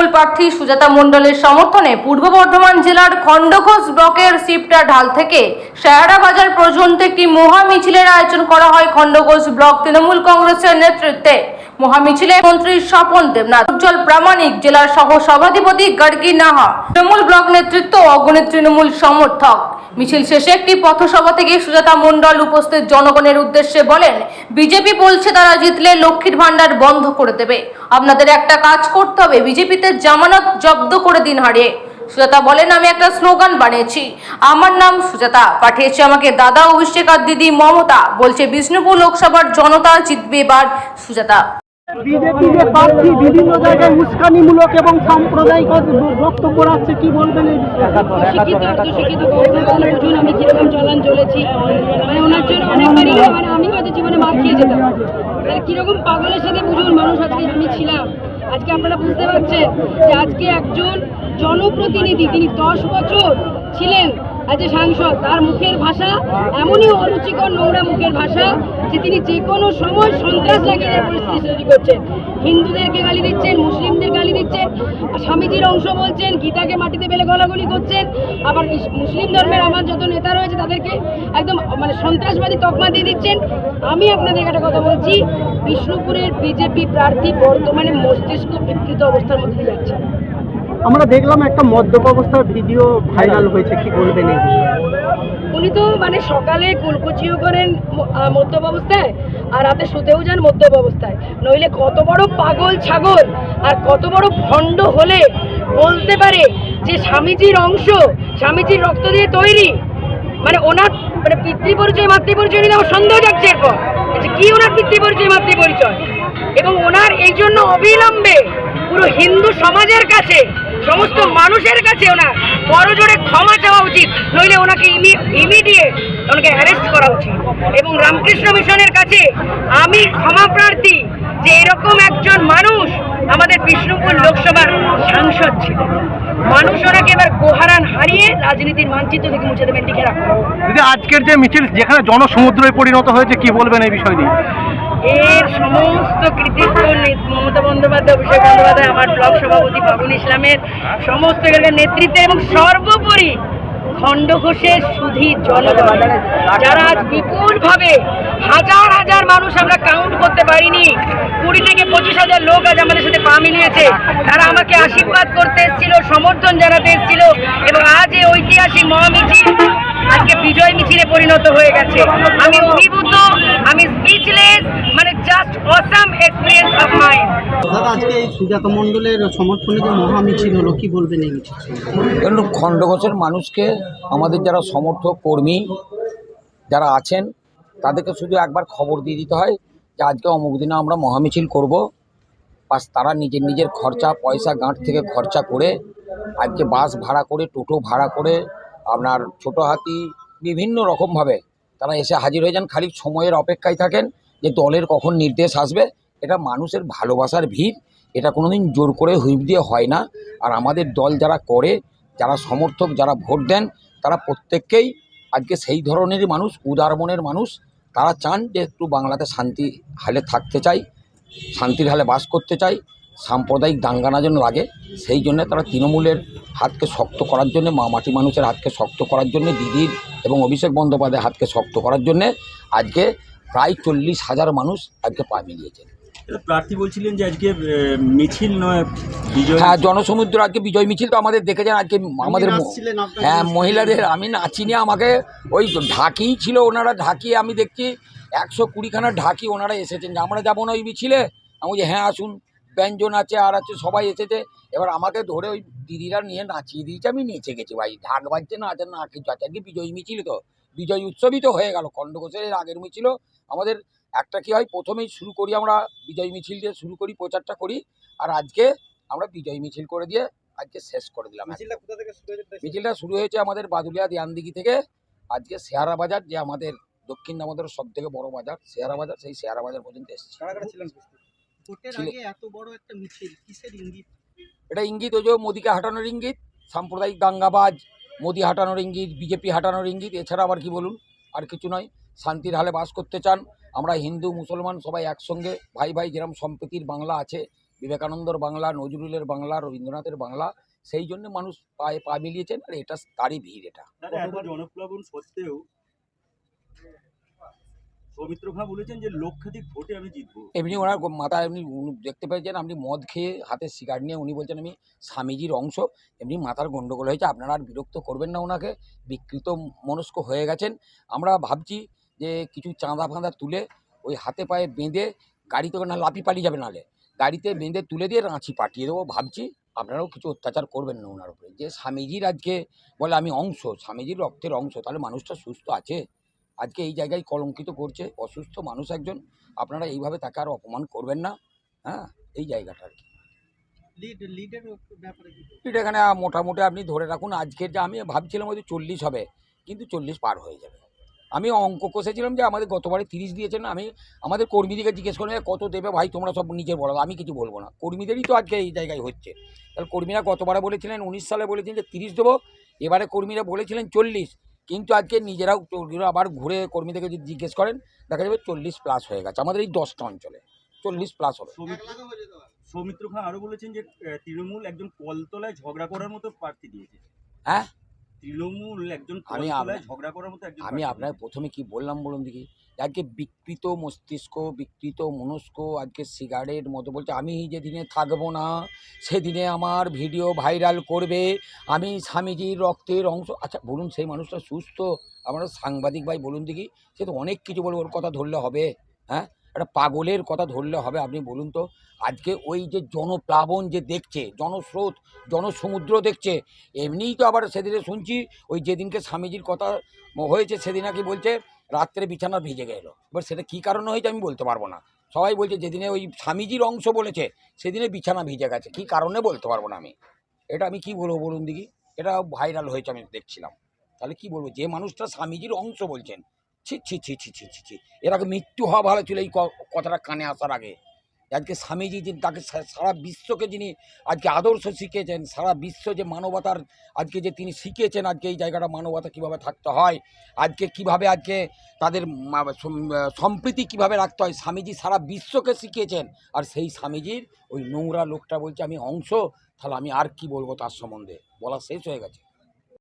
তৃণমূল প্রার্থী সুজাতা মণ্ডলের সমর্থনে পূর্ব বর্ধমান জেলার খণ্ডঘোষ ব্লকের শিবটা ঢাল থেকে শেয়ারা বাজার পর্যন্ত একটি মহা মিছিলের আয়োজন করা হয় খণ্ডঘোষ ব্লক তৃণমূল কংগ্রেসের নেতৃত্বে। মহামিছিলে মন্ত্রী স্বপন দেবনাথ, উজ্জ্বল প্রামাণিক, জেলার সহ সভাধিপতি গার্গী নাহা, তৃণমূল ব্লক নেতৃত্ব ও অগণিত তৃণমূল সমর্থক। মিছিল শেষে একটি পথসভা থেকে সুজাতা মণ্ডল উপস্থিত জনগণের উদ্দেশ্যে বলেন, বিজেপি বলছে তারা জিতলে লক্ষ্মীর ভান্ডার বন্ধ করে দেবে, আপনাদের একটা কাজ করতে হবে, বিজেপিতে জামানত জব্দ করে দিন হারিয়ে। সুজাতা বলেন, আমি একটা স্লোগান বানিয়েছি, আমার নাম সুজাতা, পাঠিয়েছে আমাকে দাদা অভিষেক আর দিদি মমতা, বলছে বিষ্ণুপুর লোকসভার জনতা জিতবে এবার সুজাতা। বিজেপি যে প্রার্থী বিভিন্ন জায়গায় উস্কানিমূলক এবং সাম্প্রদায়িক বক্তব্য রাখছে, কি বলবেন এই বিষয়ে? শিক্ষিত অর্ধশিক্ষিত বুঝুন আমি কিরকম চলন চলেছি, মানে ওনার জন্য অনেকবারই মানে আমি হয়তো জীবনে মার খেয়ে যেতাম, কিরকম পাগলের সাথে বুঝুন মানুষ আজকে আমি ছিলাম। আজকে আপনারা বুঝতে পারছেন যে আজকে একজন জনপ্রতিনিধি, তিনি 10 বছর ছিলেন আজ সাংসদ, তার মুখের ভাষা এমনই অরুচিকর নোংরা মুখের ভাষা যে তিনি যে কোনো সময় সন্ত্রাস লাগিয়ে পরিস্থিতি তৈরি করছেন। হিন্দুদেরকে গালি দিচ্ছেন, মুসলিমদের গালি দিচ্ছেন, স্বামীজির অংশ বলছেন, গীতাকে মাটিতে ফেলে গলাগলি করছেন, আবার মুসলিম ধর্মের আমার যত নেতা রয়েছে তাদেরকে একদম মানে সন্ত্রাসবাদী তকমা দিয়ে দিচ্ছেন। আমি আপনাদের একটা কথা বলছি, বিষ্ণুপুরের বিজেপি প্রার্থী বর্তমানে মস্তিষ্ক বিকৃত অবস্থার মধ্যে যাচ্ছে। আমরা দেখলাম একটা মদ্যপ অবস্থার ভিডিও ভাইরাল হয়েছে, কি বলবেন এই বিষয়ে? উনি তো মানে সকালে কুলকুচিও করেন মদ্যপ অবস্থায়, আর রাতে শুতেও যান মদ্যপ অবস্থায়। নইলে কত বড় পাগল ছাগল আর কত বড় ভণ্ড হলে বলতে পারে যে স্বামীজির অংশ, স্বামীজির রক্ত দিয়ে তৈরি, মানে ওনার মানে পিতৃপরিচয় মাতৃপরিচয় নিয়ে আমার সন্দেহ যাচ্ছে এরপর যে কি ওনার পিতৃপরিচয় মাতৃপরিচয়। এবং ওনার এই জন্য অবিলম্বে পুরো হিন্দু সমাজের কাছে, সমস্ত মানুষের কাছে ওনার বড় জোরে ক্ষমা চাওয়া উচিত, নইলে ওনাকে ইমিডিয়েট ওনাকে অ্যারেস্ট করা উচিত। এবং রামকৃষ্ণ মিশনের কাছে আমি ক্ষমা প্রার্থী যে এরকম একজন মানুষ আমাদের বিষ্ণুপুর লোকসভার সাংসদ ছিল। মানুষ ওনাকে এবার গোহারান হারিয়ে রাজনীতির মানচিত্র থেকে মুছে দেবেন, টিকে রাখুন। আজকের যে মিছিল যেখানে জনসমুদ্রে পরিণত হয়েছে, কি বলবেন এই বিষয় নিয়ে? এর সমস্ত কৃতিত্ব মমতা বন্দ্যোপাধ্যায়, অভিষেক বন্দ্যোপাধ্যায়, আমার ব্লক সভাপতি ফাগুন ইসলামের সমস্ত এলাকার নেতৃত্বে এবং সর্বোপরি খণ্ডঘোষের সুধী জনগণ, যারা আজ বিপুলভাবে হাজার হাজার মানুষ, আমরা কাউন্ট করতে পারিনি, 20 থেকে 25,000 লোক আজ আমাদের সাথে পা মিলিয়েছে। তারা আমাকে আশীর্বাদ করতে এসেছিল, সমর্থন জানাতে এসেছিল, এবং আজ এই ঐতিহাসিক মহামিছিল আজকে বিজয় মিছিলে পরিণত হয়ে গেছে। আমি অভিভূত, আমি স্পিচলেস, মানে just awesome experience of mind. দাদা, আজকে এই সুজাতা মণ্ডলের সমর্থনে যে মহামিছিল হলো, কি বলবেন এই মিছিল? খণ্ডঘোষের মানুষকে, আমাদের যারা সমর্থক কর্মী যারা আছেন তাদেরকে শুধু একবার খবর দিয়ে দিতে হয় যে আজকে অমুক দিনে আমরা মহামিছিল করব, বাস তারা নিজের নিজের খরচা পয়সা গাঁট থেকে খরচা করে আজকে বাস ভাড়া করে, টোটো ভাড়া করে, আপনার ছোটো হাতি বিভিন্ন রকমভাবে তারা এসে হাজির হয়ে যান। খালি সময়ের অপেক্ষায় থাকেন যে দলের কখন নির্দেশ আসবে। এটা মানুষের ভালোবাসার ভিড়, এটা কোনোদিন জোর করে হুইপ দিয়ে হয় না। আর আমাদের দল যারা করে, যারা সমর্থক, যারা ভোট দেন, তারা প্রত্যেককেই আজকে সেই ধরনেরই মানুষ, উদার মনের মানুষ। তারা চান যে একটু বাংলাতে শান্তি হালে থাকতে চাই, শান্তির হালে বাস করতে চাই, সাম্প্রদায়িক দাঙ্গা না যেন লাগে। সেই জন্য তারা তৃণমূলের হাতকে শক্ত করার জন্য, মাটি মানুষের হাতকে শক্ত করার জন্য, দিদির এবং অভিষেক বন্দ্যোপাধ্যায়ের হাতকে শক্ত করার জন্যে আজকে প্রায় 40,000 মানুষ আজকে পা মিলিয়েছে। প্রার্থী বলছিলেন যে আজকে মিছিল নয় বিজয়। হ্যাঁ, জনসমুদ্র আজকে বিজয় মিছিল তো আমাদের দেখেছেন আজকে আমাদের। হ্যাঁ, মহিলাদের আমি নাচিনি, আমাকে ওই ঢাকিই ছিল, ওনারা ঢাকিয়ে আমি দেখছি 120খানা ঢাকি ওনারা এসেছেন যে আমরা যাবো না ওই মিছিলে। আমি যে হ্যাঁ আসুন, ব্যঞ্জন আছে আর আছে, সবাই এসেছে। এবার আমাকে ধরে ওই দিদিরা নিয়ে নাচিয়ে দিয়েছে, আমি নেচে গেছি ভাই, ঢাক বাজছে না আছে না কিছু আছে। আজকে বিজয় মিছিল তো, বিজয় উৎসবই তো হয়ে গেল। খণ্ডঘোষের আগের মিছিল আমাদের একটা কি হয়, প্রথমেই শুরু করি আমরা বিজয় মিছিল দিয়ে শুরু করি, প্রচারটা করি, আর আজকে আমরা বিজয় মিছিল করে দিয়ে আজকে শেষ করে দিলাম। মিছিলটা শুরু হয়েছে আমাদের বাদুলিয়া দিয়ানদিঘি থেকে। আজকে শেয়ারা বাজার, যে আমাদের দক্ষিণ দামোদরের সব থেকে বড় বাজার শেয়ারা বাজার, সেই শেয়ারা বাজার পর্যন্ত এসেছে। এটা ইঙ্গিত ওই যে মোদিকে হাঁটানোর ইঙ্গিত, সাম্প্রদায়িক দাঙ্গাবাজ, মোদি হাঁটানোর ইঙ্গিত, বিজেপি হাঁটানোর ইঙ্গিত, এছাড়া আবার কি বলুন, আর কিছু নয়। শান্তির হালে বাস করতে চান, আমরা হিন্দু মুসলমান সবাই একসঙ্গে ভাই ভাই, যেরকম সম্প্রীতির বাংলা আছে বিবেকানন্দর বাংলা, নজরুলের বাংলা, রবীন্দ্রনাথের বাংলা, সেই জন্য মানুষ পায়ে পা মিলিয়েছেন। আর এটা তারই ভিড়। এটা দাদা এত জনপ্লাবন সত্ত্বেও সৌমিত্র খাঁ বলেছেন যে লক্ষাধিক ভোটে আমি জিতবো। এমনি ওনার মাথায় এমনি দেখতে পেয়েছেন, আপনি মদ খেয়ে হাতে সিগারেট নিয়ে উনি বলছেন আমি স্বামীজির অংশ। এমনি মাথার গন্ডগোল হয়েছে, আপনারা আর বিরক্ত করবেন না ওনাকে। বিকৃত মনস্ক হয়ে গেছেন। আমরা ভাবছি যে কিছু চাঁদা ফাঁদা তুলে ওই হাতে পায়ে বেঁধে গাড়িতে না লাফি পালিয়ে যাবে, নাহলে গাড়িতে বেঁধে তুলে দিয়ে রাঁচি পাঠিয়ে দেবো ভাবছি। আপনারাও কিছু অত্যাচার করবেন না ওনার উপরে। যে স্বামীজির আজকে বলে আমি অংশ, স্বামীজির রক্তের অংশ, তাহলে মানুষটা সুস্থ আছে? আজকে এই জায়গায় কলঙ্কিত করছে অসুস্থ মানুষ একজন। আপনারা এইভাবে তাকে আর অপমান করবেন না। হ্যাঁ, এই জায়গাটা আর কি। লিড এখানে মোটামুটি আপনি ধরে রাখুন, আজকের যে আমি ভাবছিলাম হয়তো 40 হবে, কিন্তু 40 পার হয়ে যাবে। আমি অঙ্ক কষেছিলাম যে আমাদের গতবারে 30 দিয়েছেন। আমি আমাদের কর্মীদেরকে জিজ্ঞেস করে কত দেবে ভাই, তোমরা সব নিজের বলো, আমি কিছু বলবো না। কর্মীদেরই তো আজকে এই জায়গায় হচ্ছে। তাহলে কর্মীরা গতবারে বলেছিলেন 19 সালে বলেছিলেন যে 30 দেবো, এবারে কর্মীরা বলেছিলেন 40, কিন্তু আজকে নিজেরাও আবার ঘুরে কর্মীদেরকে যদি জিজ্ঞেস করেন দেখা যাবে 40 প্লাস হয়ে গেছে আমাদের এই 10টা অঞ্চলে। 40 প্লাস হবে। সৌমিত্র খাঁ আরো বলেছেন যে তৃণমূল একজন কলতলায় ঝগড়া করার মতো প্রার্থী দিয়েছে। হ্যাঁ, তৃণমূল একজন কলতলায় ঝগড়া করার মতো একজন। আমি আপনার প্রথমে কি বললাম বলুন দেখি? আজকে বিকৃত মস্তিষ্ক, বিকৃত মনস্ক আজকে সিগারেট মতো বলছে আমি যেদিনে থাকবো না সেদিনে আমার ভিডিও ভাইরাল করবে, আমি স্বামীজির রক্তের অংশ। আচ্ছা বলুন, সেই মানুষটা সুস্থ? আমরা সাংবাদিক ভাই বলুন দেখি, সে তো অনেক কিছু বলবো, ওর কথা ধরলে হবে? হ্যাঁ, একটা পাগলের কথা ধরলে হবে? আপনি বলুন তো। আজকে ওই যে জনপ্লাবন যে দেখছে, জনস্রোত, জনসমুদ্র দেখছে, এমনিই তো আবার সেদিনে শুনছি ওই যেদিনকে স্বামীজির কথা হয়েছে সেদিন নাকি বলছে রাত্রে বিছানা ভিজে গেল। এবার সেটা কী কারণে হয়েছে আমি বলতে পারবো না। সবাই বলছে যেদিনে ওই স্বামীজির অংশ বলেছে সেদিনে বিছানা ভিজে গেছে, কী কারণে বলতে পারবো না আমি। এটা আমি কি বলবো বলুন দেখি? এটা ভাইরাল হয়েছে আমি দেখছিলাম। তাহলে কি বলবো? যে মানুষটা স্বামীজির অংশ বলছেন, ছি ছি ছি ছি ছি ছি ছি, এর আগে মৃত্যু হওয়া ভালো ছিল এই কথাটা কানে আসার আগে। আজকে স্বামীজি যে তাকে সারা বিশ্বকে যিনি আজকে আদর্শ শিখিয়েছেন, সারা বিশ্ব যে মানবতার আজকে যে তিনি শিখিয়েছেন, আজকে এই জায়গাটা মানবতা কীভাবে থাকতে হয়, আজকে কিভাবে আজকে তাদের সম্প্রীতি কিভাবে রাখতে হয়, স্বামীজি সারা বিশ্বকে শিখিয়েছেন। আর সেই স্বামীজির ওই নোংরা লোকটা বলছে আমি অংশ, তাহলে আমি আর কি বলবো? তার সম্বন্ধে বলা শেষ হয়ে গেছে।